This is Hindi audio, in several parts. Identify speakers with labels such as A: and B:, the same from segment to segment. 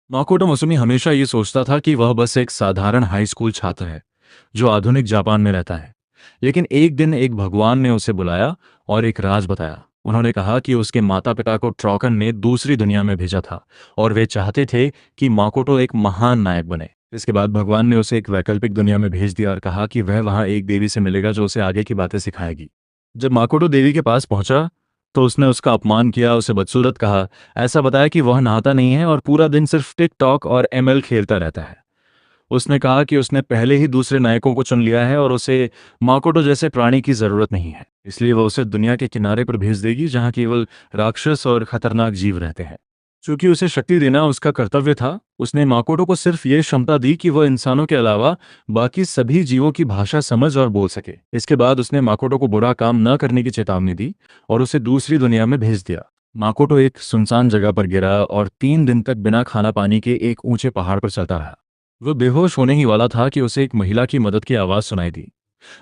A: माकोटो मुसुमी हमेशा ये सोचता था कि वह बस एक साधारण हाई स्कूल छात्र है जो आधुनिक जापान में रहता है। लेकिन एक दिन एक भगवान ने उसे बुलाया और एक राज बताया। उन्होंने कहा कि उसके माता पिता को ट्रॉकन ने दूसरी दुनिया में भेजा था और वे चाहते थे कि माकोटो एक महान नायक बने। इसके बाद भगवान ने उसे एक वैकल्पिक दुनिया में भेज दिया और कहा कि वह वहां एक देवी से मिलेगा जो उसे आगे की बातें सिखाएगी। जब माकोटो देवी के पास पहुंचा तो उसने उसका अपमान किया, उसे बदसूरत कहा, ऐसा बताया कि वह नहाता नहीं है और पूरा दिन सिर्फ टिकटॉक और एमएल खेलता रहता है। उसने कहा कि उसने पहले ही दूसरे नायकों को चुन लिया है और उसे माकोटो जैसे प्राणी की जरूरत नहीं है, इसलिए वह उसे दुनिया के किनारे पर भेज देगी जहां केवल राक्षस और खतरनाक जीव रहते हैं। चूंकि उसे शक्ति देना उसका कर्तव्य था, उसने माकोटो को सिर्फ ये क्षमता दी कि वह इंसानों के अलावा बाकी सभी जीवों की भाषा समझ और बोल सके। इसके बाद उसने माकोटो को बुरा काम न करने की चेतावनी दी और उसे दूसरी दुनिया में भेज दिया। माकोटो एक सुनसान जगह पर गिरा और 3 दिन तक बिना खाना पानी के एक ऊंचे पहाड़ पर चलता रहा। वह बेहोश होने ही वाला था कि उसे एक महिला की मदद की आवाज सुनाई दी।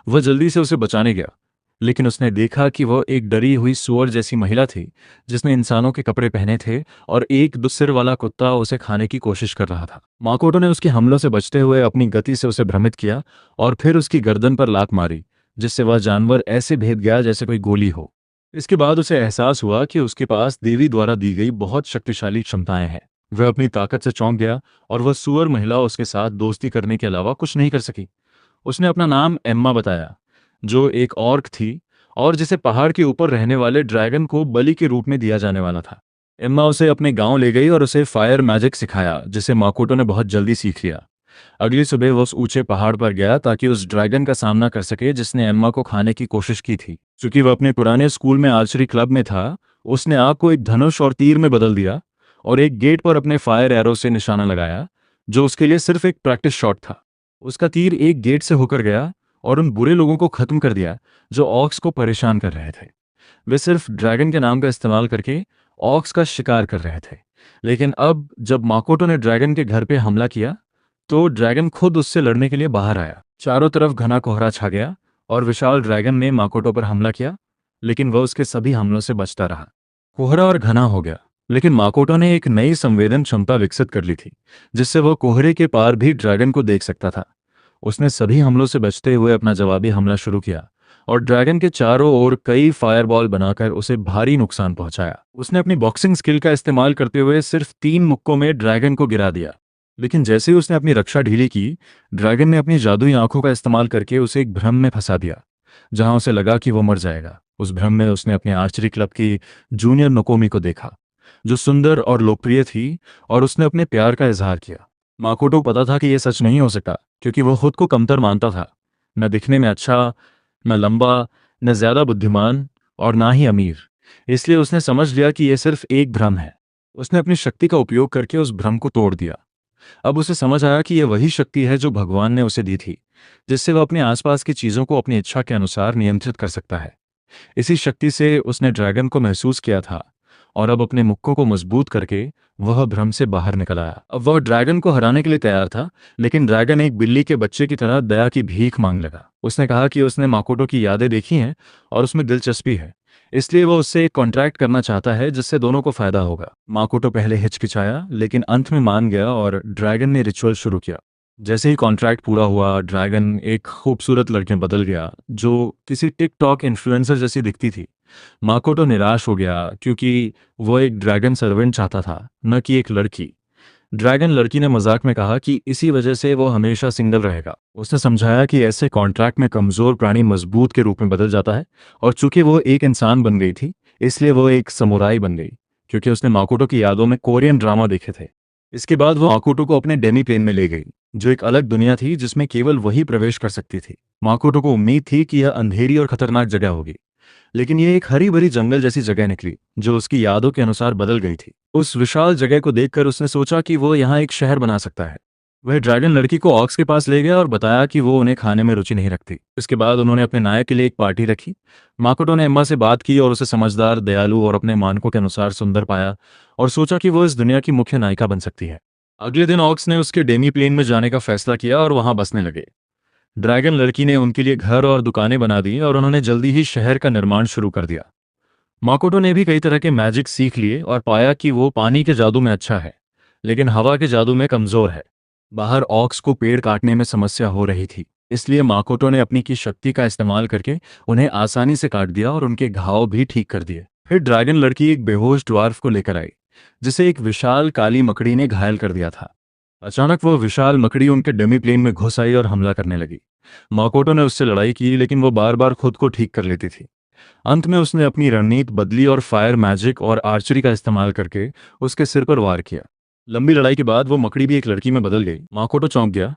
A: वह जल्दी से उसे बचाने गया, लेकिन उसने देखा कि वह एक डरी हुई सूअर जैसी महिला थी जिसने इंसानों के कपड़े पहने थे और एक दो सिर वाला कुत्ता उसे खाने की कोशिश कर रहा था। माकोटो ने उसके हमलों से बचते हुए अपनी गति से उसे भ्रमित किया और फिर उसकी गर्दन पर लात मारी, जिससे वह जानवर ऐसे भेद गया जैसे कोई गोली हो। इसके बाद उसे एहसास हुआ कि उसके पास देवी द्वारा दी गई बहुत शक्तिशाली क्षमताएं हैं। वह अपनी ताकत से चौंक गया और वह सूअर महिला उसके साथ दोस्ती करने के अलावा कुछ नहीं कर सकी। उसने अपना नाम एम्मा बताया, जो एक ऑर्क थी और जिसे पहाड़ के ऊपर रहने वाले ड्रैगन को बलि के रूप में दिया जाने वाला था। एम्मा उसे अपने गांव ले गई और उसे फायर मैजिक सिखाया, जिसे माकोटो ने बहुत जल्दी सीख लिया। अगली सुबह वो उस ऊंचे पहाड़ पर गया ताकि उस ड्रैगन का सामना कर सके जिसने एम्मा को खाने की कोशिश की थी। चूंकि वह अपने पुराने स्कूल में आर्चरी क्लब में था, उसने आग को एक धनुष और तीर में बदल दिया और एक गेट पर अपने फायर एरो से निशाना लगाया, जो उसके लिए सिर्फ एक प्रैक्टिस शॉट था। उसका तीर एक गेट से होकर गया और उन बुरे लोगों को खत्म कर दिया जो ऑक्स को परेशान कर रहे थे। वे सिर्फ ड्रैगन के नाम का इस्तेमाल करके ऑक्स का शिकार कर रहे थे। लेकिन अब जब माकोटो ने ड्रैगन के घर पे हमला किया तो ड्रैगन खुद उससे लड़ने के लिए बाहर आया। चारों तरफ घना कोहरा छा गया और विशाल ड्रैगन ने माकोटो पर हमला किया, लेकिन वह उसके सभी हमलों से बचता रहा। कोहरा और घना हो गया, लेकिन माकोटो ने एक नई संवेदन क्षमता विकसित कर ली थी, जिससे वह कोहरे के पार भी ड्रैगन को देख सकता था। उसने सभी हमलों से बचते हुए अपना जवाबी हमला शुरू किया और ड्रैगन के चारों ओर कई फायरबॉल बनाकर उसे भारी नुकसान पहुंचाया। उसने अपनी बॉक्सिंग स्किल का इस्तेमाल करते हुए सिर्फ 3 मुक्कों में ड्रैगन को गिरा दिया। लेकिन जैसे ही उसने अपनी रक्षा ढीली की, ड्रैगन ने अपनी जादुई आंखों का इस्तेमाल करके उसे एक भ्रम में फंसा दिया, जहां उसे लगा कि वो मर जाएगा। उस भ्रम में उसने अपने आर्चरी क्लब की जूनियर नोकोमी को देखा, जो सुंदर और लोकप्रिय थी, और उसने अपने प्यार का इजहार किया। माकोटो को पता था कि यह सच नहीं हो सकता, क्योंकि वह खुद को कमतर मानता था, न दिखने में अच्छा, न लंबा, न ज्यादा बुद्धिमान और ना ही अमीर। इसलिए उसने समझ लिया कि यह सिर्फ एक भ्रम है। उसने अपनी शक्ति का उपयोग करके उस भ्रम को तोड़ दिया। अब उसे समझ आया कि यह वही शक्ति है जो भगवान ने उसे दी थी, जिससे वह अपने आसपास की चीजों को अपनी इच्छा के अनुसार नियंत्रित कर सकता है। इसी शक्ति से उसने ड्रैगन को महसूस किया था और अब अपने मुक्कों को मजबूत करके वह भ्रम से बाहर निकल आया। अब वह ड्रैगन को हराने के लिए तैयार था, लेकिन ड्रैगन एक बिल्ली के बच्चे की तरह दया की भीख मांग लगा। उसने कहा कि उसने माकोटो की यादें देखी हैं और उसमें दिलचस्पी है, इसलिए वह उससे एक कॉन्ट्रैक्ट करना चाहता है जिससे दोनों को फायदा होगा। माकोटो पहले हिचकिचाया, लेकिन अंत में मान गया और ड्रैगन ने रिचुअल शुरू किया। जैसे ही कॉन्ट्रैक्ट पूरा हुआ, ड्रैगन एक खूबसूरत लड़के में बदल गया जो किसी टिकटॉक इन्फ्लुएंसर जैसी दिखती थी। माकोटो निराश हो गया क्योंकि वो एक ड्रैगन सर्वेंट चाहता था, न कि एक लड़की। ड्रैगन लड़की ने मजाक में कहा कि इसी वजह से वो हमेशा सिंगल रहेगा। उसने समझाया कि ऐसे कॉन्ट्रैक्ट में कमजोर प्राणी मजबूत के रूप में बदल जाता है, और चूंकि वो एक इंसान बन गई थी, इसलिए वो एक समुराई बन गई, क्योंकि उसने माकोटो की यादों में कोरियन ड्रामा देखे थे। इसके बाद वो माकोटो को अपने डेमी प्लेन में ले गई, जो एक अलग दुनिया थी जिसमें केवल वही प्रवेश कर सकती थी। माकोटो को उम्मीद थी कि यह अंधेरी और खतरनाक जगह होगी, लेकिन यह एक हरी भरी जंगल जैसी जगह निकली जो उसकी यादों के अनुसार बदल गई थी। उस विशाल जगह को देखकर उसने सोचा कि वो यहाँ एक शहर बना सकता है। वह ड्रैगन लड़की को ऑक्स के पास ले गया और बताया कि वो उन्हें खाने में रुचि नहीं रखती। इसके बाद उन्होंने अपने नायक के लिए एक पार्टी रखी। माकोटो ने एम्मा से बात की और उसे समझदार, दयालु और अपने मानकों के अनुसार सुंदर पाया, और सोचा कि वो इस दुनिया की मुख्य नायिका बन सकती है। अगले दिन ऑक्स ने उसके डेमी प्लेन में जाने का फैसला किया और वहां बसने लगे। ड्रैगन लड़की ने उनके लिए घर और दुकानें बना दी और उन्होंने जल्दी ही शहर का निर्माण शुरू कर दिया। माकोटो ने भी कई तरह के मैजिक सीख लिए और पाया कि वो पानी के जादू में अच्छा है, लेकिन हवा के जादू में कमजोर है। बाहर ऑक्स को पेड़ काटने में समस्या हो रही थी, इसलिए माकोटो ने अपनी की शक्ति का इस्तेमाल करके उन्हें आसानी से काट दिया और उनके घाव भी ठीक कर दिए। फिर ड्रैगन लड़की एक बेहोश ड्वार्फ को लेकर आई, जिसे एक विशाल काली मकड़ी ने घायल कर दिया था। अचानक वो विशाल मकड़ी उनके डमी प्लेन में घुस आई और हमला करने लगी। माकोटो ने उससे लड़ाई की, लेकिन वो बार बार खुद को ठीक कर लेती थी। अंत में उसने अपनी रणनीति बदली और फायर मैजिक और आर्चरी का इस्तेमाल करके उसके सिर पर वार किया। लंबी लड़ाई के बाद वो मकड़ी भी एक लड़की में बदल गई। माकोटो चौंक गया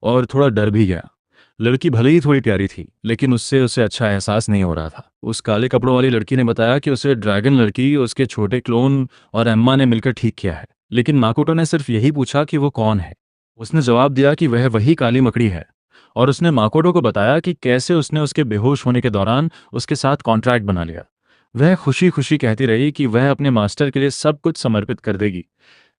A: और थोड़ा डर भी गया। लड़की भले ही थोड़ी प्यारी थी, लेकिन उससे उसे अच्छा एहसास नहीं हो रहा था। उस काले कपड़ों वाली लड़की ने बताया कि उसे ड्रैगन लड़की, उसके छोटे क्लोन और एम्मा ने मिलकर ठीक किया है। लेकिन माकोटो ने सिर्फ यही पूछा कि वो कौन है। उसने जवाब दिया कि वह वही काली मकड़ी है, और उसने माकोटो को बताया कि कैसे उसने उसके बेहोश होने के दौरान उसके साथ कॉन्ट्रैक्ट बना लिया। वह खुशी खुशी कहती रही कि वह अपने मास्टर के लिए सब कुछ समर्पित कर देगी,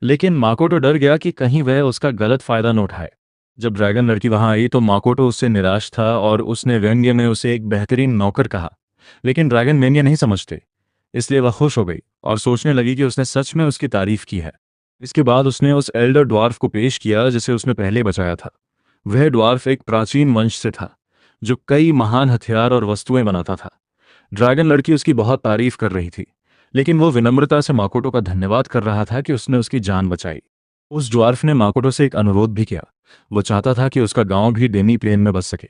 A: लेकिन माकोटो डर गया कि कहीं वह उसका गलत फायदा न उठाए। जब ड्रैगन लड़की वहां आई तो माकोटो उससे निराश था और उसने व्यंग्य में उसे एक बेहतरीन नौकर कहा। लेकिन ड्रैगन व्यंग्य नहीं समझते, इसलिए वह खुश हो गई और सोचने लगी कि उसने सच में उसकी तारीफ की है। इसके बाद उसने उस एल्डर ड्वार्फ को पेश किया जिसे उसने पहले बचाया था। वह ड्वार्फ एक प्राचीन वंश से था, जो कई महान हथियार और वस्तुएं बनाता था। ड्रैगन लड़की उसकी बहुत तारीफ कर रही थी, लेकिन वो विनम्रता से माकोटो का धन्यवाद कर रहा था कि उसने उसकी जान बचाई। उस ड्वार्फ ने माकोटो से एक अनुरोध भी किया। वो चाहता था कि उसका गांव भी डेमी प्लेन में बस सके।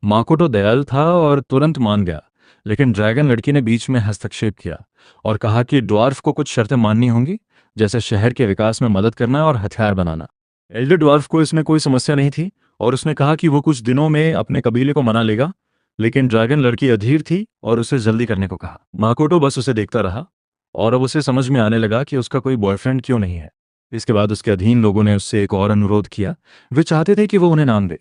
A: माकोटो दयालु था और तुरंत मान गया, लेकिन ड्रैगन लड़की ने बीच में हस्तक्षेप किया और कहा कि ड्वार्फ को कुछ शर्तें माननी होंगी, जैसे शहर के विकास में मदद करना और हथियार बनाना। एल्डर ड्वार्फ को इसमें कोई समस्या नहीं थी और उसने कहा कि वो कुछ दिनों में अपने कबीले को मना लेगा, लेकिन ड्रैगन लड़की अधीर थी और उसे जल्दी करने को कहा। माकोटो बस उसे देखता रहा और अब उसे समझ में आने लगा कि उसका कोई बॉयफ्रेंड क्यों नहीं है। इसके बाद उसके अधीन लोगों ने उससे एक और अनुरोध किया। वे चाहते थे कि वो उन्हें नाम दे।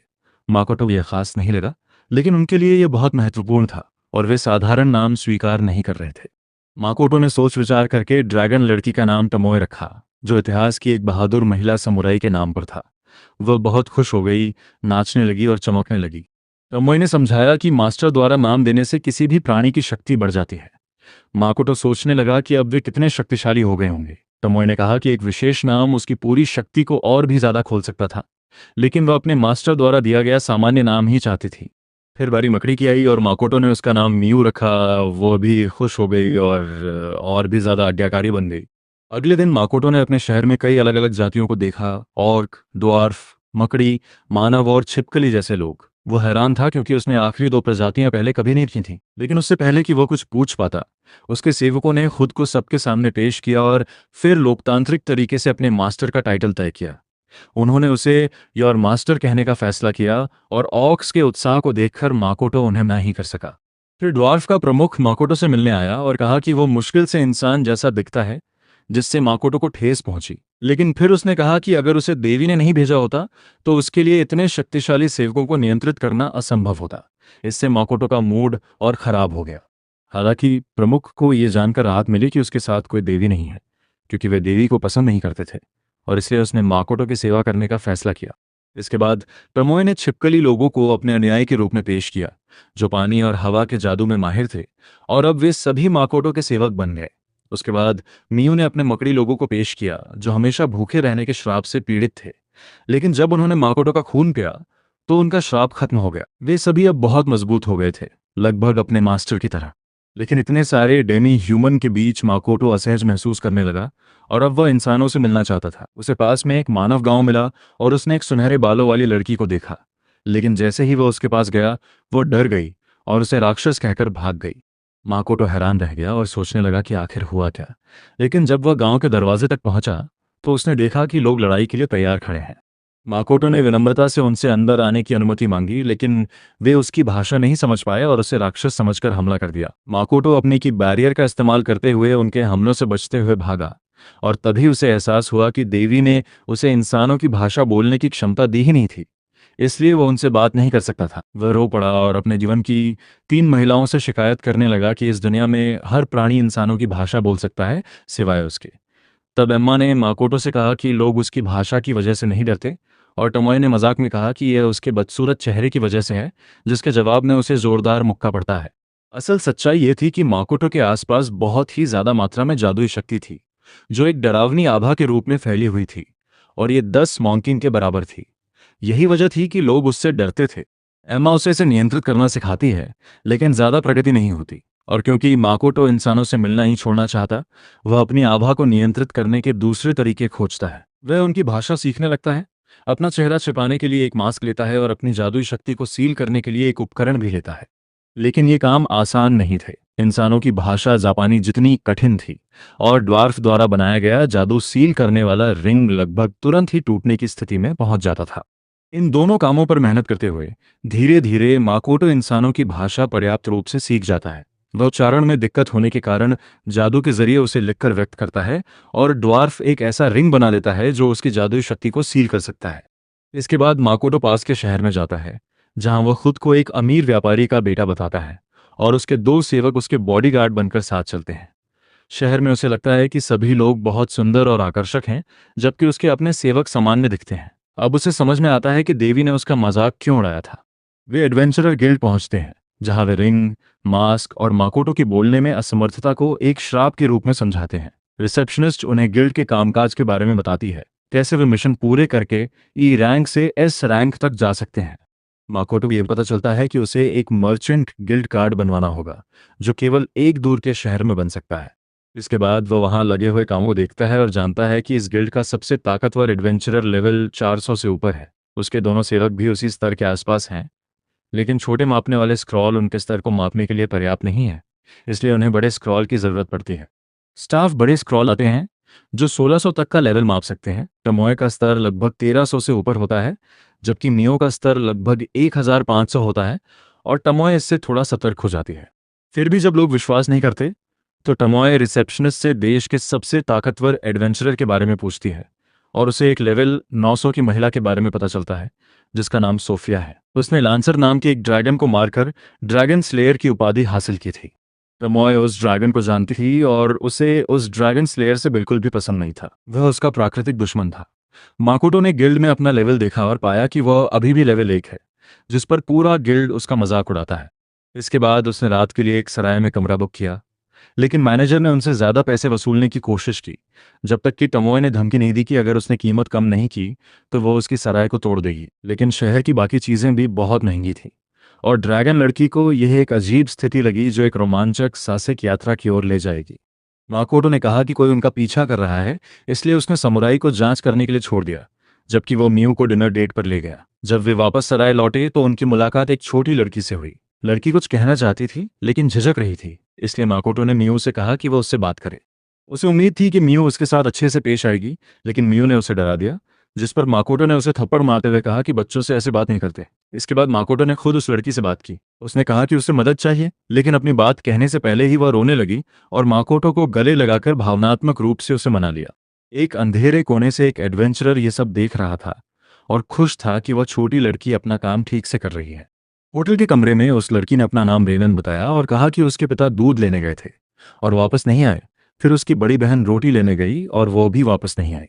A: माकोटो को यह खास नहीं लगा, लेकिन उनके लिए यह बहुत महत्वपूर्ण था और वे साधारण नाम स्वीकार नहीं कर रहे थे। माकोटो ने सोच विचार करके ड्रैगन लड़की का नाम टमोय रखा, जो इतिहास की एक बहादुर महिला समुराई के नाम पर था। वह बहुत खुश हो गई, नाचने लगी और चमकने लगी। टमोय ने समझाया कि मास्टर द्वारा नाम देने से किसी भी प्राणी की शक्ति बढ़ जाती है। माकोटो सोचने लगा कि अब वे कितने शक्तिशाली हो गए होंगे। टमोय ने कहा कि एक विशेष नाम उसकी पूरी शक्ति को और भी ज्यादा खोल सकता था, लेकिन वह अपने मास्टर द्वारा दिया गया सामान्य नाम ही चाहती थी। फिर बारी मकड़ी की आई और माकोटो ने उसका नाम मियू रखा। वो भी खुश हो गई और भी ज्यादा आज्ञाकारी बन गई। अगले दिन माकोटो ने अपने शहर में कई अलग अलग जातियों को देखा। ऑर्क, ड्वार्फ, मकड़ी, मानव और छिपकली जैसे लोग। वो हैरान था क्योंकि उसने आखिरी दो प्रजातियां पहले कभी नहीं देखी थीं। लेकिन उससे पहले कि वो कुछ पूछ पाता, उसके सेवकों ने खुद को सबके सामने पेश किया और फिर लोकतांत्रिक तरीके से अपने मास्टर का टाइटल तय किया। उन्होंने उसे योर मास्टर कहने का फैसला किया और ऑक्स के उत्साह को देखकर माकोटो उन्हें मना ही कर सका। फिर ड्वार्फ का प्रमुख माकोटो से मिलने आया और कहा कि वो मुश्किल से इंसान जैसा दिखता है, जिससे माकोटो को ठेस पहुंची। लेकिन फिर उसने कहा कि अगर उसे देवी ने नहीं भेजा होता तो उसके लिए इतने शक्तिशाली सेवकों को नियंत्रित करना असंभव होता। इससे माकोटो का मूड और खराब हो गया। हालांकि प्रमुख को यह जानकर राहत मिली कि उसके साथ कोई देवी नहीं है, क्योंकि वे देवी को पसंद नहीं करते थे, और इसलिए उसने माकोटो की सेवा करने का फैसला किया। इसके बाद टमोय ने छिपकली लोगों को अपने अनुयायी के रूप में पेश किया, जो पानी और हवा के जादू में माहिर थे, और अब वे सभी माकोटो के सेवक बन गए। उसके बाद मियू ने अपने मकड़ी लोगों को पेश किया, जो हमेशा भूखे रहने के श्राप से पीड़ित थे। लेकिन जब उन्होंने माकोटो का खून पिया तो उनका श्राप खत्म हो गया। वे सभी अब बहुत मजबूत हो गए थे, लगभग अपने मास्टर की तरह। लेकिन इतने सारे डेमी ह्यूमन के बीच माकोटो असहज महसूस करने लगा और अब वह इंसानों से मिलना चाहता था। उसे पास में एक मानव गांव मिला और उसने एक सुनहरे बालों वाली लड़की को देखा। लेकिन जैसे ही वह उसके पास गया, वो डर गई और उसे राक्षस कहकर भाग गई। माकोटो हैरान रह गया और सोचने लगा कि आखिर हुआ क्या। लेकिन जब वह गांव के दरवाजे तक पहुंचा तो उसने देखा कि लोग लड़ाई के लिए तैयार खड़े हैं। माकोटो ने विनम्रता से उनसे अंदर आने की अनुमति मांगी, लेकिन वे उसकी भाषा नहीं समझ पाए और उसे राक्षस समझकर हमला कर दिया। माकोटो अपने की बैरियर का इस्तेमाल करते हुए उनके हमलों से बचते हुए भागा, और तभी उसे एहसास हुआ कि देवी ने उसे इंसानों की भाषा बोलने की क्षमता दी ही नहीं थी, इसलिए वो उनसे बात नहीं कर सकता था। वह रो पड़ा और अपने जीवन की 3 महिलाओं से शिकायत करने लगा कि इस दुनिया में हर प्राणी इंसानों की भाषा बोल सकता है, सिवाय उसके। तब एम्मा ने माकोटो से कहा कि लोग उसकी भाषा की वजह से नहीं डरते, और टमोय ने मजाक में कहा कि यह उसके बदसूरत चेहरे की वजह से है, जिसके जवाब में उसे जोरदार मुक्का पड़ता है। असल सच्चाई ये थी कि माकोटो के आसपास बहुत ही ज्यादा मात्रा में जादुई शक्ति थी, जो एक डरावनी आभा के रूप में फैली हुई थी, और ये 10 मॉन्किन के बराबर थी। यही वजह थी कि लोग उससे डरते थे। एम्मा उसे इसे नियंत्रित करना सिखाती है, लेकिन ज्यादा प्रगति नहीं होती। और क्योंकि माकोटो इंसानों से मिलना ही छोड़ना चाहता, वह अपनी आभा को नियंत्रित करने के दूसरे तरीके खोजता है। वह उनकी भाषा सीखने लगता है, अपना चेहरा छिपाने के लिए एक मास्क लेता है और अपनी जादुई शक्ति को सील करने के लिए एक उपकरण भी लेता है। लेकिन ये काम आसान नहीं थे। इंसानों की भाषा जापानी जितनी कठिन थी, और ड्वार्फ द्वारा बनाया गया जादू सील करने वाला रिंग लगभग तुरंत ही टूटने की स्थिति में पहुंच जाता था। इन दोनों कामों पर मेहनत करते हुए धीरे धीरे माकोटो इंसानों की भाषा पर्याप्त रूप से सीख जाता है। वह उच्चारण में दिक्कत होने के कारण जादू के जरिए उसे लिखकर व्यक्त करता है, और ड्वार्फ एक ऐसा रिंग बना लेता है जो उसकी जादुई शक्ति को सील कर सकता है। इसके बाद माकोटो पास के शहर में जाता है, जहां वह खुद को एक अमीर व्यापारी का बेटा बताता है, और उसके 2 सेवक उसके बॉडीगार्ड बनकर साथ चलते हैं। शहर में उसे लगता है कि सभी लोग बहुत सुंदर और आकर्षक हैं, जबकि उसके अपने सेवक सामान्य दिखते हैं। अब उसे समझ में आता है कि देवी ने उसका मजाक क्यों उड़ाया था। वे एडवेंचरर गिल्ड पहुंचते हैं, जहां वे रिंग, मास्क और माकोटो की बोलने में असमर्थता को एक श्राप के रूप में समझाते हैं। रिसेप्शनिस्ट उन्हें गिल्ड के कामकाज के बारे में बताती है, कैसे वे मिशन पूरे करके ई रैंक से एस रैंक तक जा सकते हैं। माकोटो को यह पता चलता है कि उसे एक मर्चेंट गिल्ड कार्ड बनवाना होगा, जो केवल एक दूर के शहर में बन सकता है। इसके बाद वह वहां लगे हुए कामों को देखता है और जानता है कि इस गिल्ड का सबसे ताकतवर एडवेंचरर लेवल 400 से ऊपर है। उसके दोनों सेवक भी उसी स्तर के आसपास हैं, लेकिन छोटे मापने वाले स्क्रॉल उनके स्तर को मापने के लिए पर्याप्त नहीं है, इसलिए उन्हें बड़े स्क्रॉल की जरूरत पड़ती है। स्टाफ बड़े स्क्रॉल आते हैं जो 1600 तक का लेवल माप सकते हैं। टमोय का स्तर लगभग 1300 से ऊपर होता है, जबकि मियो का स्तर लगभग 1500 होता है, और टमोय इससे थोड़ा सतर्क हो जाती है। फिर भी जब लोग विश्वास नहीं करते, तो टमोय रिसेप्शनिस्ट से देश के सबसे ताकतवर एडवेंचरर के बारे में पूछती है, और उसे एक लेवल 900 की महिला के बारे में पता चलता है, जिसका नाम सोफिया है। उसने लांसर नाम के एक ड्रैगन को मारकर ड्रैगन स्लेयर की उपाधि हासिल की थी। टमोय उस ड्रैगन को जानती थी, और उसे उस ड्रैगन स्लेयर से बिल्कुल भी पसंद नहीं था। वह उसका प्राकृतिक दुश्मन था। माकोटो ने गिल्ड में अपना लेवल देखा और पाया कि वह अभी भी लेवल 1 है, जिस पर पूरा गिल्ड उसका मजाक उड़ाता है। इसके बाद उसने रात के लिए एक सराय में कमरा बुक किया, लेकिन मैनेजर ने उनसे ज्यादा पैसे वसूलने की कोशिश की, जब तक कि टमोय ने धमकी नहीं दी कि अगर उसने कीमत कम नहीं की तो वो उसकी सराय को तोड़ देगी। लेकिन शहर की बाकी चीजें भी बहुत महंगी थीं, और ड्रैगन लड़की को यह एक अजीब स्थिति लगी जो एक रोमांचक साहसिक यात्रा की ओर ले जाएगी। माकोटो ने कहा कि कोई उनका पीछा कर रहा है, इसलिए उसने समुराई को जांच करने के लिए छोड़ दिया, जबकि वो मियू को डिनर डेट पर ले गया। जब वे वापस सराय लौटे तो उनकी मुलाकात एक छोटी लड़की से हुई। लड़की कुछ कहना चाहती थी, लेकिन झिझक रही थी, इसलिए माकोटो ने मियू से कहा कि वो उससे बात करे। उसे उम्मीद थी कि मियू उसके साथ अच्छे से पेश आएगी, लेकिन मियू ने उसे डरा दिया, जिस पर माकोटो ने उसे थप्पड़ मारते हुए कहा कि बच्चों से ऐसे बात नहीं करते। इसके बाद माकोटो ने खुद उस लड़की से बात की। उसने कहा कि उसे मदद चाहिए, लेकिन अपनी बात कहने से पहले ही वह रोने लगी, और माकोटो को गले लगाकर भावनात्मक रूप से उसे मना लिया। एक अंधेरे कोने से एक एडवेंचरर ये सब देख रहा था, और खुश था कि वह छोटी लड़की अपना काम ठीक से कर रही है। होटल के कमरे में उस लड़की ने अपना नाम रेनन बताया और कहा कि उसके पिता दूध लेने गए थे और वापस नहीं आए। फिर उसकी बड़ी बहन रोटी लेने गई और वो भी वापस नहीं आई।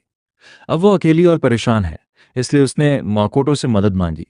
A: अब वो अकेली और परेशान है, इसलिए उसने माकोटो से मदद मांगी।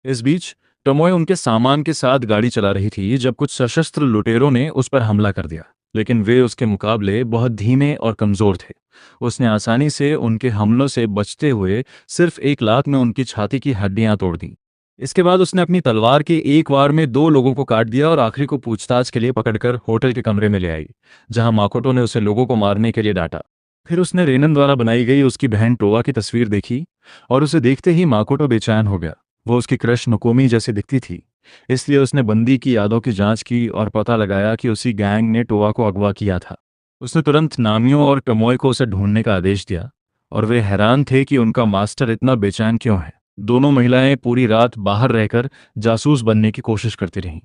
A: इस बीच टमोय उनके सामान के साथ गाड़ी चला रही थी जब कुछ सशस्त्र लुटेरों ने उस पर हमला कर दिया, लेकिन वे उसके मुकाबले बहुत धीमे और कमजोर थे। उसने आसानी से उनके हमलों से बचते हुए सिर्फ एक लात में उनकी छाती की हड्डियां तोड़ दी। इसके बाद उसने अपनी तलवार के एक वार में 2 लोगों को काट दिया और आखिरी को पूछताछ के लिए पकड़कर होटल के कमरे में ले आई, जहां माकोटो ने उसे लोगों को मारने के लिए डांटा। फिर उसने रेनन द्वारा बनाई गई उसकी बहन टोवा की तस्वीर देखी, और उसे देखते ही माकोटो बेचैन हो गया। वो उसकी क्रश नोकोमी जैसी दिखती थी, इसलिए उसने बंदी की यादों की जांच की और पता लगाया कि उसी गैंग ने टोवा को अगवा किया था। उसने तुरंत नामियो और टमोय को उसे ढूंढने का आदेश दिया, और वे हैरान थे कि उनका मास्टर इतना बेचैन क्यों है। दोनों महिलाएं पूरी रात बाहर रहकर जासूस बनने की कोशिश करती रहीं।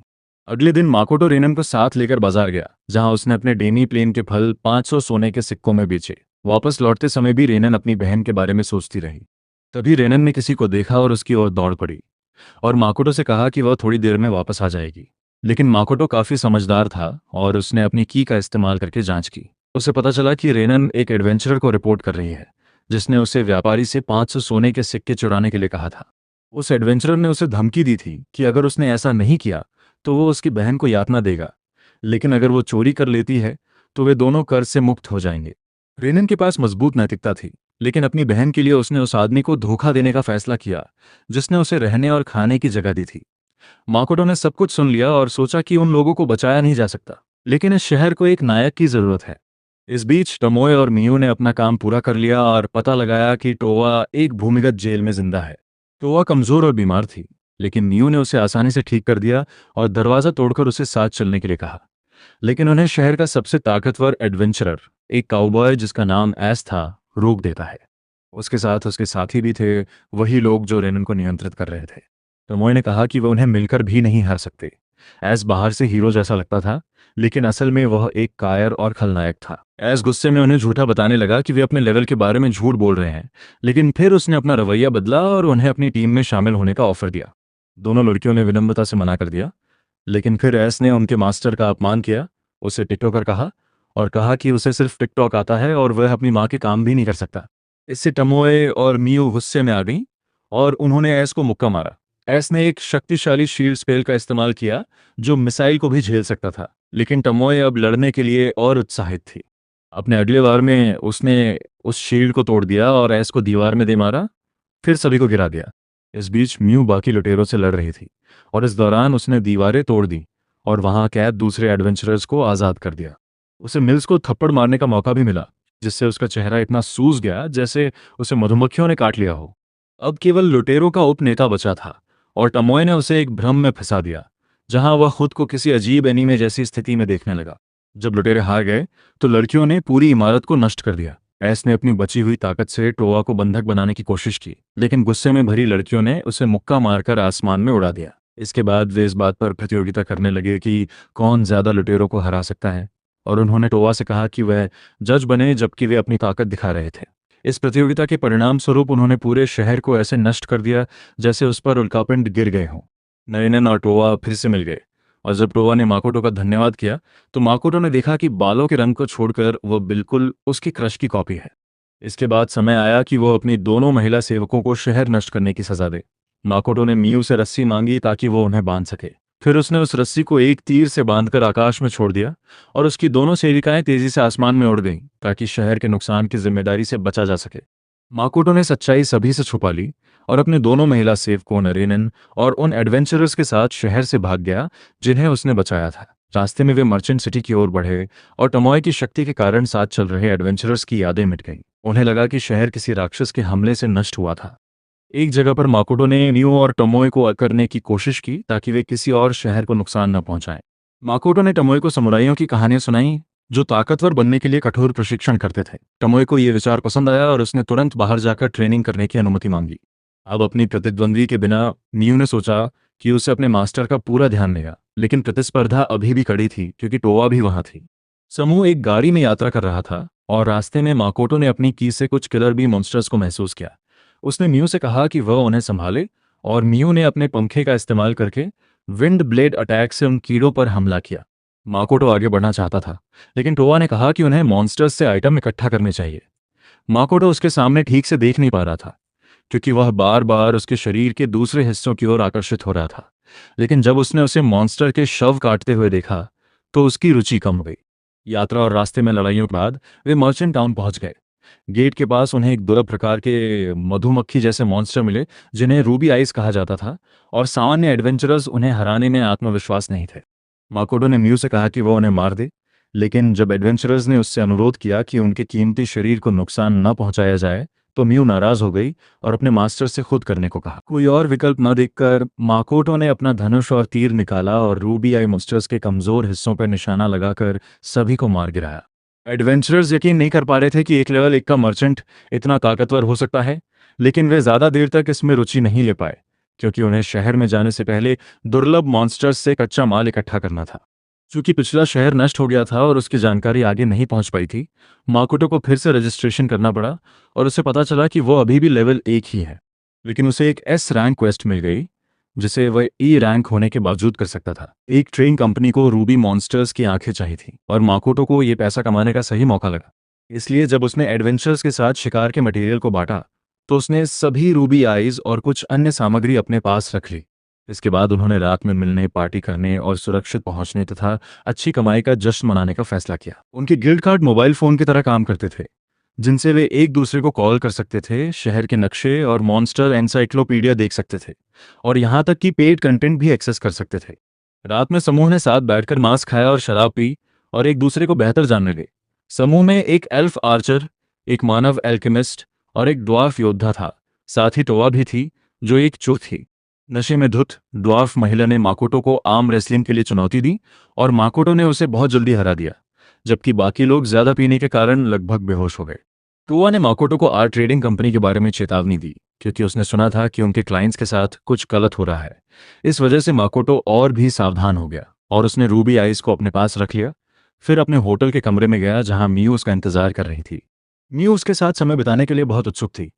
A: अगले दिन माकोटो रेनन को साथ लेकर बाजार गया, जहां उसने अपने डेनी प्लेन के फल 500 सोने के सिक्कों में बेचे। वापस लौटते समय भी रेनन अपनी बहन के बारे में सोचती रही। तभी रेनन ने किसी को देखा और उसकी ओर दौड़ पड़ी, और माकोटो से कहा कि वह थोड़ी देर में वापस आ जाएगी। लेकिन माकोटो काफी समझदार था और उसने अपनी की का इस्तेमाल करके जांच की। उसे पता चला कि रेनन एक एडवेंचरर को रिपोर्ट कर रही है, जिसने उसे व्यापारी से 500 सोने के सिक्के चुराने के लिए कहा था। उस एडवेंचरर ने उसे धमकी दी थी कि अगर उसने ऐसा नहीं किया तो वो उसकी बहन को यातना देगा, लेकिन अगर वो चोरी कर लेती है तो वे दोनों कर्ज से मुक्त हो जाएंगे। रेनन के पास मजबूत नैतिकता थी, लेकिन अपनी बहन के लिए उसने उस आदमी को धोखा देने का फैसला किया जिसने उसे रहने और खाने की जगह दी थी। माकोटो ने सब कुछ सुन लिया और सोचा कि उन लोगों को बचाया नहीं जा सकता, लेकिन इस शहर को एक नायक की जरूरत है। इस बीच टमोए और मियू ने अपना काम पूरा कर लिया और पता लगाया कि टोवा एक भूमिगत जेल में जिंदा है। टोवा कमजोर और बीमार थी, लेकिन मियू ने उसे आसानी से ठीक कर दिया और दरवाजा तोड़कर उसे साथ चलने के लिए कहा। लेकिन उन्हें शहर का सबसे ताकतवर एडवेंचरर, एक काउबॉय जिसका नाम एस था, रोक देता है। उसके साथ उसके साथी भी थे, वही लोग जो रेनन को नियंत्रित कर रहे थे। टमोए ने कहा कि वह उन्हें मिलकर भी नहीं हार सकते। एस बाहर से हीरो जैसा लगता था, लेकिन असल में वह एक कायर और खलनायक था। एस गुस्से में उन्हें झूठा बताने लगा कि वे अपने लेवल के बारे में झूठ बोल रहे हैं, लेकिन फिर उसने अपना रवैया बदला और उन्हें अपनी टीम में शामिल होने का ऑफर दिया। दोनों लड़कियों ने विनम्रता से मना कर दिया, लेकिन फिर एस ने उनके मास्टर का अपमान किया, उसे टिकटॉकर कहा और कहा कि उसे सिर्फ टिकटॉक आता है और वह अपनी माँ के काम भी नहीं कर सकता। इससे टमोए और मियू गुस्से में आ गई और उन्होंने एस को मुक्का मारा। एस ने एक शक्तिशाली शील्ड स्पेल का इस्तेमाल किया जो मिसाइल को भी झेल सकता था, लेकिन टमोए अब लड़ने के लिए और उत्साहित थी। अपने अगले वार में उसने उस शील्ड को तोड़ दिया और एस को दीवार में दे मारा, फिर सभी को गिरा दिया। इस बीच म्यू बाकी लुटेरों से लड़ रही थी और इस दौरान उसने दीवारें तोड़ दी और वहां कैद दूसरे एडवेंचरर्स को आज़ाद कर दिया। उसे मिल्स को थप्पड़ मारने का मौका भी मिला, जिससे उसका चेहरा इतना सूज गया जैसे उसे मधुमक्खियों ने काट लिया हो। अब केवल लुटेरों का उपनेता बचा था और टमोए ने उसे एक भ्रम में फंसा दिया, जहां वह खुद को किसी अजीब एनीमे जैसी स्थिति में देखने लगा। जब लुटेरे हार गए तो लड़कियों ने पूरी इमारत को नष्ट कर दिया। एस ने अपनी बची हुई ताकत से टोवा को बंधक बनाने की कोशिश की, लेकिन गुस्से में भरी लड़कियों ने उसे मुक्का मारकर आसमान में उड़ा दिया। इसके बाद वे इस बात पर प्रतियोगिता करने लगे कि कौन ज्यादा लुटेरों को हरा सकता है, और उन्होंने टोवा से कहा कि वह जज बने जबकि वे अपनी ताकत दिखा रहे थे। इस प्रतियोगिता के परिणाम स्वरूप उन्होंने पूरे शहर को ऐसे नष्ट कर दिया जैसे उस पर उल्कापिंड गिर गए हों। नरेनन और टोवा फिर से मिल गए, और जब टोवा ने माकोटो का धन्यवाद किया तो माकोटो ने देखा कि बालों के रंग को छोड़कर वो बिल्कुल उसकी क्रश की कॉपी है। इसके बाद समय आया कि वो अपनी दोनों महिला सेवकों को शहर नष्ट करने की सजा दे। माकोटो ने मियू से रस्सी मांगी ताकि वो उन्हें बांध सके। फिर उसने उस रस्सी को एक तीर से बांधकर आकाश में छोड़ दिया और उसकी दोनों सेविकाएं तेजी से आसमान में उड़ गईं ताकि शहर के नुकसान की जिम्मेदारी से बचा जा सके। माकोटो ने सच्चाई सभी से छुपा ली और अपने दोनों महिला सेवकों नरेनन और उन एडवेंचरर्स के साथ शहर से भाग गया जिन्हें उसने बचाया था। रास्ते में वे मर्चेंट सिटी की ओर बढ़े और टमोए की शक्ति के कारण साथ चल रहे एडवेंचरर्स की यादें मिट गईं। उन्हें लगा कि शहर किसी राक्षस के हमले से नष्ट हुआ था। एक जगह पर माकोटो ने नियो और टमोए को करने की कोशिश की ताकि वे किसी और शहर को नुकसान न पहुंचाएं। माकोटो ने टमोए को समुराइयों की कहानियां सुनाई जो ताकतवर बनने के लिए कठोर प्रशिक्षण करते थे। टमोए को यह विचार पसंद आया और उसने तुरंत बाहर जाकर ट्रेनिंग करने की अनुमति मांगी। अब अपनी प्रतिद्वंद्वी के बिना नियो ने सोचा कि उसे अपने मास्टर का पूरा ध्यान देगा, लेकिन प्रतिस्पर्धा अभी भी कड़ी थी क्योंकि टोवा भी वहां थी। समूह एक गाड़ी में यात्रा कर रहा था और रास्ते में माकोटो ने अपनी की से कुछ किलर बी मॉन्स्टर्स को महसूस किया। उसने मियू से कहा कि वह उन्हें संभाले और मियू ने अपने पंखे का इस्तेमाल करके विंड ब्लेड अटैक से उन कीड़ों पर हमला किया। माकोटो आगे बढ़ना चाहता था, लेकिन टोवा ने कहा कि उन्हें मॉन्स्टर्स से आइटम इकट्ठा करने चाहिए। माकोटो उसके सामने ठीक से देख नहीं पा रहा था क्योंकि वह बार बार उसके शरीर के दूसरे हिस्सों की ओर आकर्षित हो रहा था, लेकिन जब उसने उसे मॉन्स्टर के शव काटते हुए देखा तो उसकी रुचि कम हो गई। यात्रा और रास्ते में लड़ाइयों के बाद वे मर्चेंट टाउन पहुंच गए। गेट के पास उन्हें एक दुर्लभ प्रकार के मधुमक्खी जैसे मॉन्स्टर मिले जिन्हें रूबी आइस कहा जाता था, और सामान्य एडवेंचरर्स उन्हें हराने में आत्मविश्वास नहीं थे। माकोटो ने म्यू से कहा कि वो उन्हें मार दे, लेकिन जब एडवेंचरर्स ने उससे अनुरोध किया कि उनके कीमती शरीर को नुकसान न पहुंचाया जाए तो म्यू नाराज हो गई और अपने मास्टर से खुद करने को कहा। कोई और विकल्प न देखकर माकोटो ने अपना धनुष और तीर निकाला और रूबी आई मॉन्स्टर्स के कमजोर हिस्सों पर निशाना लगाकर सभी को मार गिराया। एडवेंचरर्स यकीन नहीं कर पा रहे थे कि एक लेवल 1 का मर्चेंट इतना ताकतवर हो सकता है, लेकिन वे ज्यादा देर तक इसमें रुचि नहीं ले पाए क्योंकि उन्हें शहर में जाने से पहले दुर्लभ मॉन्स्टर्स से कच्चा माल इकट्ठा करना था। चूंकि पिछला शहर नष्ट हो गया था और उसकी जानकारी आगे नहीं पहुंच पाई थी, माकोटो को फिर से रजिस्ट्रेशन करना पड़ा और उसे पता चला कि वो अभी भी लेवल 1 ही है, लेकिन उसे एक एस रैंक क्वेस्ट मिल गई जिसे वह ई रैंक होने के बावजूद कर सकता था। एक ट्रेन कंपनी को रूबी मॉन्स्टर्स की आंखें चाहिए थी और माकोटो को ये पैसा कमाने का सही मौका लगा। इसलिए जब उसने एडवेंचर्स के साथ शिकार के मटेरियल को बांटा तो उसने सभी रूबी आइज और कुछ अन्य सामग्री अपने पास रख ली। इसके बाद उन्होंने रात में मिलने, पार्टी करने और सुरक्षित पहुंचने तथा अच्छी कमाई का जश्न मनाने का फैसला किया। उनके गिल्ड कार्ड मोबाइल फोन की तरह काम करते थे जिनसे वे एक दूसरे को कॉल कर सकते थे, शहर के नक्शे और मॉन्स्टर एनसाइक्लोपीडिया देख सकते थे, और यहाँ तक कि पेड कंटेंट भी एक्सेस कर सकते थे। रात में समूह ने साथ बैठकर मांस खाया और शराब पी और एक दूसरे को बेहतर जानने लगे। समूह में एक एल्फ आर्चर, एक मानव एल्केमिस्ट और एक ड्वार्फ योद्धा था। साथ ही टोआ भी थी, जो एक चोर थी। नशे में धुत ड्वार्फ महिला ने माकोटो को आर्म रेसलिंग के लिए चुनौती दी और माकोटो ने उसे बहुत जल्दी हरा दिया, जबकि बाकी लोग ज्यादा पीने के कारण लगभग बेहोश हो गए। टोआ ने माकोटो को आर्ट ट्रेडिंग कंपनी के बारे में चेतावनी दी, क्योंकि उसने सुना था कि उनके क्लाइंट्स के साथ कुछ गलत हो रहा है। इस वजह से माकोटो और भी सावधान हो गया और उसने रूबी आइज को अपने पास रख लिया। फिर अपने होटल के कमरे में गया जहां मियू उसका इंतजार कर रही थी। मियू उसके साथ समय बिताने के लिए बहुत उत्सुक थी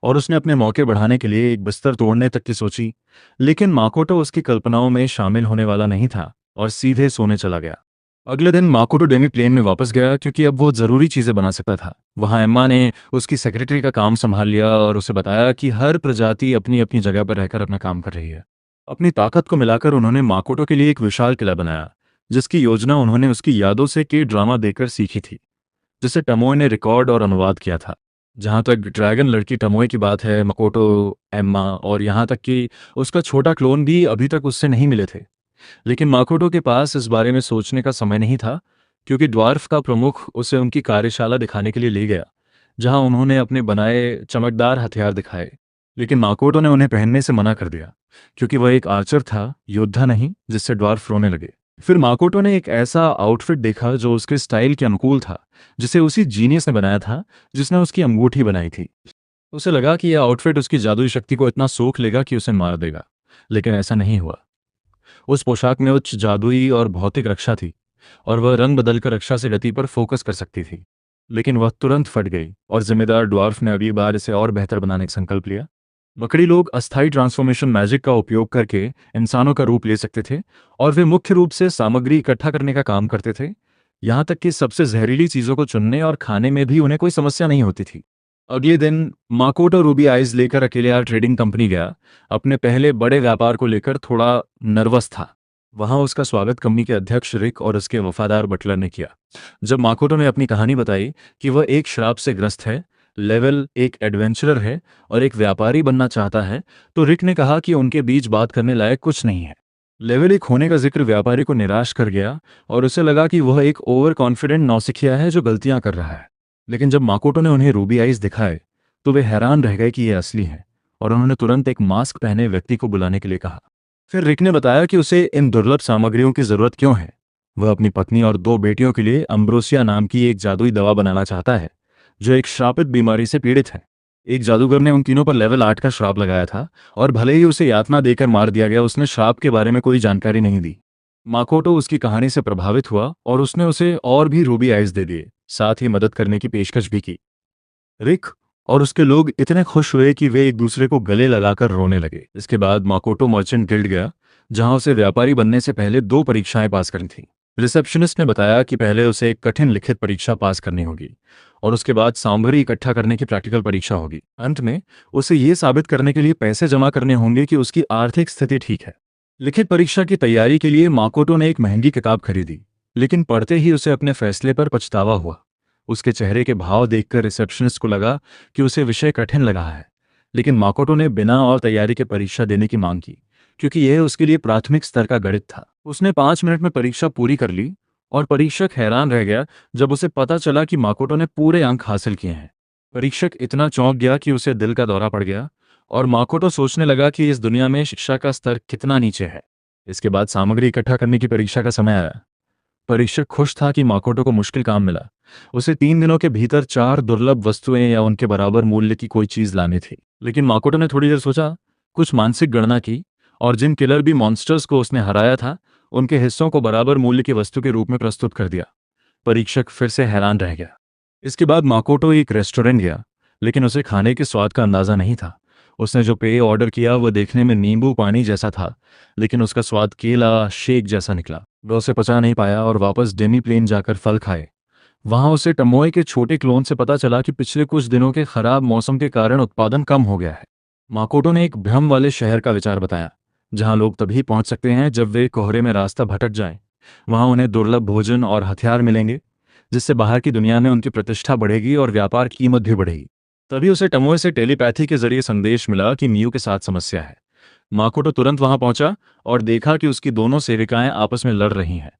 A: और उसने अपने मौके बढ़ाने के लिए एक बिस्तर तोड़ने तक की सोची, लेकिन माकोटो उसकी कल्पनाओं में शामिल होने वाला नहीं था और सीधे सोने चला गया। अगले दिन माकोटो डेमी प्लेन में वापस गया, क्योंकि अब वो जरूरी चीजें बना सकता था। वहां एम्मा ने उसकी सेक्रेटरी का काम संभाल लिया और उसे बताया कि हर प्रजाति अपनी अपनी जगह पर रहकर अपना काम कर रही है। अपनी ताकत को मिलाकर उन्होंने माकोटो के लिए एक विशाल किला बनाया, जिसकी योजना उन्होंने उसकी यादों से के ड्रामा देखकर सीखी थी, जिसे टमोय ने रिकॉर्ड और अनुवाद किया था। जहां तक ड्रैगन लड़की टमोय की बात है, मकोटो, एम्मा और यहां तक कि उसका छोटा क्लोन भी अभी तक उससे नहीं मिले थे। लेकिन माकोटो के पास इस बारे में सोचने का समय नहीं था, क्योंकि ड्वार्फ का प्रमुख उसे उनकी कार्यशाला दिखाने के लिए ले गया, जहां उन्होंने अपने बनाए चमकदार हथियार दिखाए। लेकिन माकोटो ने उन्हें पहनने से मना कर दिया, क्योंकि वह एक आर्चर था, योद्धा नहीं, जिससे ड्वार्फ रोने लगे। फिर माकोटो ने एक ऐसा आउटफिट देखा जो उसके स्टाइल के अनुकूल था, जिसे उसी जीनियस ने बनाया था जिसने उसकी अंगूठी बनाई थी। उसे लगा कि यह आउटफिट उसकी जादुई शक्ति को इतना सोख लेगा कि उसे मार देगा, लेकिन ऐसा नहीं हुआ। उस पोशाक में उच्च जादुई और भौतिक रक्षा थी, और वह रंग बदलकर रक्षा से गति पर फोकस कर सकती थी। लेकिन वह तुरंत फट गई और जिम्मेदार ड्वार्फ ने अगली बार इसे और बेहतर बनाने का संकल्प लिया। मकड़ी लोग अस्थायी ट्रांसफॉर्मेशन मैजिक का उपयोग करके इंसानों का रूप ले सकते थे, और वे मुख्य रूप से सामग्री इकट्ठा करने का काम करते थे। यहाँ तक कि सबसे जहरीली चीजों को चुनने और खाने में भी उन्हें कोई समस्या नहीं होती थी। अगले दिन माकोटो रूबी आइज लेकर अकेले यार ट्रेडिंग कंपनी गया। अपने पहले बड़े व्यापार को लेकर थोड़ा नर्वस था। वहां उसका स्वागत कंपनी के अध्यक्ष रिक और उसके वफादार बटलर ने किया। जब माकोटो ने अपनी कहानी बताई कि वह एक श्राप से ग्रस्त है, लेवल एक एडवेंचरर है और एक व्यापारी बनना चाहता है, तो रिक ने कहा कि उनके बीच बात करने लायक कुछ नहीं है। लेवल एक होने का जिक्र व्यापारी को निराश कर गया और उसे लगा कि वह एक ओवर कॉन्फिडेंट नौसिखिया है जो गलतियां कर रहा है। लेकिन जब माकोटो ने उन्हें रूबी आइज दिखाए, तो वे हैरान रह गए कि यह असली है, और उन्होंने तुरंत एक मास्क पहने व्यक्ति को बुलाने के लिए कहा। फिर रिक ने बताया कि उसे इन दुर्लभ सामग्रियों की जरूरत क्यों है। वह अपनी पत्नी और 2 बेटियों के लिए अम्ब्रोसिया नाम की एक जादुई दवा बनाना चाहता है, जो एक श्रापित बीमारी से पीड़ित है। एक जादूगर ने उन तीनों पर लेवल 8 का श्राप लगाया था, और भले ही उसे यातना देकर मार दिया गया, उसने श्राप के बारे में कोई जानकारी नहीं दी। माकोटो उसकी कहानी से प्रभावित हुआ और उसने उसे और भी रूबी आइज दे दिए, साथ ही मदद करने की पेशकश भी की। रिक और उसके लोग इतने खुश हुए कि वे एक दूसरे को गले लगाकर रोने लगे। इसके बाद माकोटो मर्चेंट गिल्ड गया, जहां उसे व्यापारी बनने से पहले 2 परीक्षाएं पास करनी थी। रिसेप्शनिस्ट ने बताया कि पहले उसे एक कठिन लिखित परीक्षा पास करनी होगी और उसके बाद सामग्री इकट्ठा करने की प्रैक्टिकल परीक्षा होगी। अंत में उसे ये साबित करने के लिए पैसे जमा करने होंगे कि उसकी आर्थिक स्थिति ठीक है। लिखित परीक्षा की तैयारी के लिए माकोटो ने एक महंगी किताब खरीदी, लेकिन पढ़ते ही उसे अपने फैसले पर पछतावा हुआ। उसके चेहरे के भाव देखकर रिसेप्शनिस्ट को लगा कि उसे विषय कठिन लगा है, लेकिन माकोटो ने बिना और तैयारी के परीक्षा देने की मांग की, क्योंकि यह उसके लिए प्राथमिक स्तर का गणित था। उसने 5 मिनट में परीक्षा पूरी कर ली, और परीक्षक हैरान रह गया जब उसे पता चला कि माकोटो ने पूरे अंक हासिल किए हैं। परीक्षक इतना चौंक गया कि उसे दिल का दौरा पड़ गया, और माकोटो सोचने लगा कि इस दुनिया में शिक्षा का स्तर कितना नीचे है। इसके बाद सामग्री इकट्ठा करने की परीक्षा का समय आया। परीक्षक खुश था कि माकोटो को मुश्किल काम मिला। उसे 3 दिनों के भीतर 4 दुर्लभ वस्तुएं या उनके बराबर मूल्य की कोई चीज लानी थी। लेकिन माकोटो ने थोड़ी देर सोचा, कुछ मानसिक गणना की, और जिन किलर बी मॉन्स्टर्स को उसने हराया था, उनके हिस्सों को बराबर मूल्य की वस्तु के रूप में प्रस्तुत कर दिया। परीक्षक फिर से हैरान रह गया। इसके बाद माकोटो एक रेस्टोरेंट गया, लेकिन उसे खाने के स्वाद का अंदाजा नहीं था। उसने जो पेय ऑर्डर किया वह देखने में नींबू पानी जैसा था, लेकिन उसका स्वाद केला शेक जैसा निकला। वह उसे पचा नहीं पाया और वापस डेमी प्लेन जाकर फल खाए। वहां उसे टमोय के छोटे क्लोन से पता चला कि पिछले कुछ दिनों के खराब मौसम के कारण उत्पादन कम हो गया है। माकोटो ने एक भ्रम वाले शहर का विचार बताया, जहां लोग तभी पहुंच सकते हैं जब वे कोहरे में रास्ता भटक जाएं। वहां उन्हें दुर्लभ भोजन और हथियार मिलेंगे, जिससे बाहर की दुनिया में उनकी प्रतिष्ठा बढ़ेगी और व्यापार कीमत भी बढ़ेगी। तभी उसे टमोए से टेलीपैथी के जरिए संदेश मिला कि मियू के साथ समस्या है। माकोटो तुरंत वहां पहुंचा और देखा कि उसकी दोनों सेविकाएं आपस में लड़ रही हैं।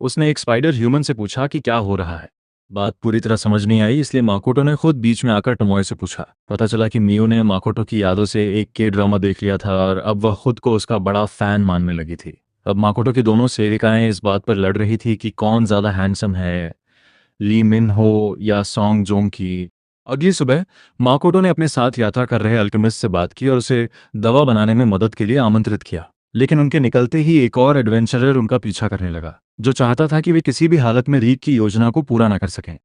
A: उसने एक स्पाइडर ह्यूमन से पूछा कि क्या हो रहा है। बात पूरी तरह समझ नहीं आई, इसलिए माकोटो ने खुद बीच में आकर टमोए से पूछा। पता चला कि मियू ने माकोटो की यादों से एक के ड्रामा देख लिया था और अब वह खुद को उसका बड़ा फैन मानने लगी थी। अब माकोटो की दोनों सेविकाएं इस बात पर लड़ रही थी कि कौन ज्यादा हैंडसम है, ली मिन हो या सॉन्ग जोंग की। अगली सुबह माकोटो ने अपने साथ यात्रा कर रहे अल्केमिस्ट से बात की और उसे दवा बनाने में मदद के लिए आमंत्रित किया। लेकिन उनके निकलते ही एक और एडवेंचरर उनका पीछा करने लगा, जो चाहता था कि वे किसी भी हालत में रीक की योजना को पूरा न कर सकें।